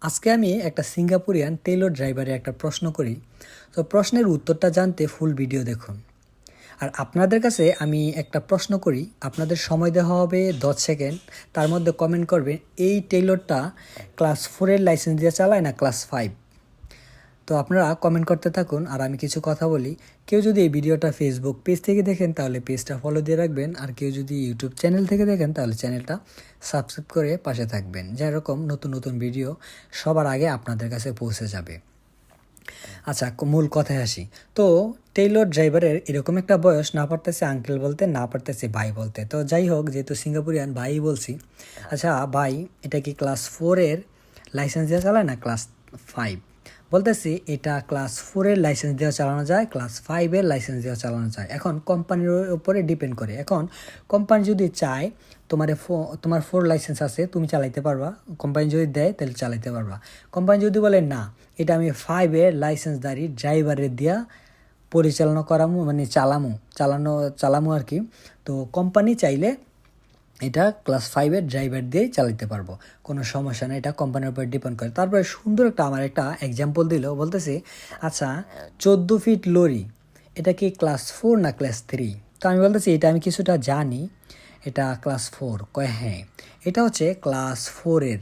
আজকে আমি একটা সিঙ্গাপুরিয়ান টেইলর ড্রাইভারে একটা প্রশ্ন করি। তো প্রশ্নের উত্তরটা জানতে ফুল ভিডিও দেখুন। আর আপনাদের কাছে আমি একটা প্রশ্ন করি, আপনাদের সময় দেওয়া হবে 10 সেকেন্ড। তার মধ্যে কমেন্ট করবেন এই টেইলরটা ক্লাস 4-এর লাইসেন্স দিয়ে চালায় না ক্লাস 5। তো আপনারা কমেন্ট করতে থাকুন আর আমি কিছু কথা বলি। কেউ যদি এই ভিডিওটা ফেসবুক পেজ থেকে দেখেন তাহলে পেজটা ফলো দিয়ে রাখবেন, আর কেউ যদি ইউটিউব চ্যানেল থেকে দেখেন তাহলে চ্যানেলটা সাবস্ক্রাইব করে পাশে থাকবেন, যেরকম নতুন নতুন ভিডিও সবার আগে আপনাদের কাছে পৌঁছে যাবে। আচ্ছা, মূল কথায় আসি। তো টেইলর ড্রাইভারের এরকম একটা বয়স, না পারতেছে আঙ্কেল বলতে, না পারতেছে ভাই বলতে। তো যাই হোক, যেহেতু সিঙ্গাপুরিয়ান ভাই বলছি। আচ্ছা ভাই, এটা কি ক্লাস 4-এর লাইসেন্স দিয়ে চালায় না ক্লাস 5? বলতেছি এটা ক্লাস 4-এর লাইসেন্স দিয়ে চালানো যায়, ক্লাস 5-এর লাইসেন্স দিয়ে চালানো যায়। এখন কোম্পানির উপরে ডিপেন্ড করে। এখন কোম্পানি যদি চায় তোমার 4 লাইসেন্স আছে, তুমি চালাইতে পারবা। কোম্পানি যদি দেয় তাহলে চালাইতে পারবা। কোম্পানি যদি বলে না, এটা আমি 5-এর লাইসেন্সধারী ড্রাইভারের দিয়া পরিচালনা করামু, মানে চালামু আর কি। তো কোম্পানি চাইলে এটা ক্লাস 5-এর ড্রাইভার দিয়েই চালাতে পারবো, কোনো সমস্যা নেই। এটা কোম্পানির উপর ডিপেন্ড করে। তারপরে সুন্দর আমার একটা এক্সাম্পল দিল, বলতেছে আচ্ছা 14 ফিট লরি, এটা কি ক্লাস 4 না ক্লাস 3? তো আমি বলতেছি এটা আমি কিছুটা জানি, এটা ক্লাস 4। কয় হ্যাঁ, এটা হচ্ছে ক্লাস 4-এর,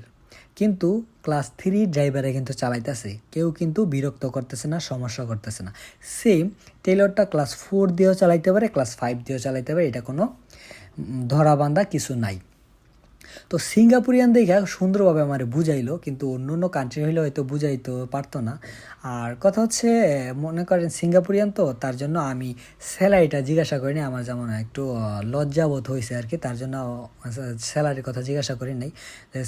কিন্তু ক্লাস 3 ড্রাইভারে কিন্তু চালাইতেছে, কেউ কিন্তু বিরক্ত করতেছে না, সমস্যা করতেছে না। সেম টেইলরটা ক্লাস 4 দিয়েও চালাইতে পারে, ক্লাস 5 দিয়েও চালাইতে পারে, এটা কোনো ধরাবান্ধা কিছু নাই। তো সিঙ্গাপুরিয়ান দেখে সুন্দরভাবে আমার বুঝাইলো, কিন্তু অন্য অন্য কান্ট্রি হইলে হয়তো বুঝাইতে পারতো না। আর কথা হচ্ছে, মনে করেন সিঙ্গাপুরিয়ান, তো তার জন্য আমি স্যালারিটা জিজ্ঞাসা করিনি। আমার যেমন একটু লজ্জাবোধ হয়েছে আর কি, তার জন্য স্যালারির কথা জিজ্ঞাসা করি নাই।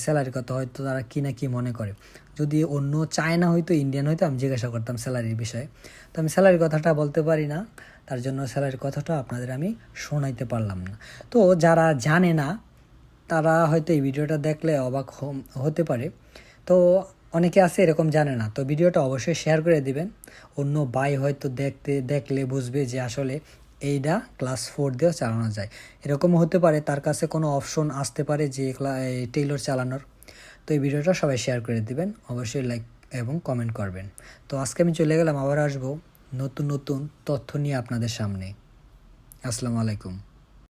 স্যালারির কথা হয়তো তারা কি না কি মনে করে। যদি অন্য চায়না হয়তো, ইন্ডিয়ান হয়তো, আমি জিজ্ঞাসা করতাম স্যালারির বিষয়ে। তো আমি স্যালারির কথাটা বলতে পারি না, তার জন্য স্যালারির কথাটা আপনাদের আমি শোনাইতে পারলাম না। তো যারা জানে না তারা হয়তো এই ভিডিওটা দেখলে অবাক হতে পারে। তো অনেকে আছে এরকম জানে না, তো ভিডিওটা অবশ্যই শেয়ার করে দিবেন। অন্য ভাই হয়তো দেখলে বুঝবে যে আসলে এইটা ক্লাস 4 দিয়েও চালানো যায়। এরকমও হতে পারে তার কাছে কোনো অপশন আসতে পারে যে টেইলর চালানোর। তো এই ভিডিওটা সবাই শেয়ার করে দিবেন, অবশ্যই লাইক এবং কমেন্ট করবেন। তো আজকে আমি চলে গেলাম, আবার আসবো নতুন নতুন তথ্য নিয়ে আপনাদের সামনে। আসসালামু আলাইকুম।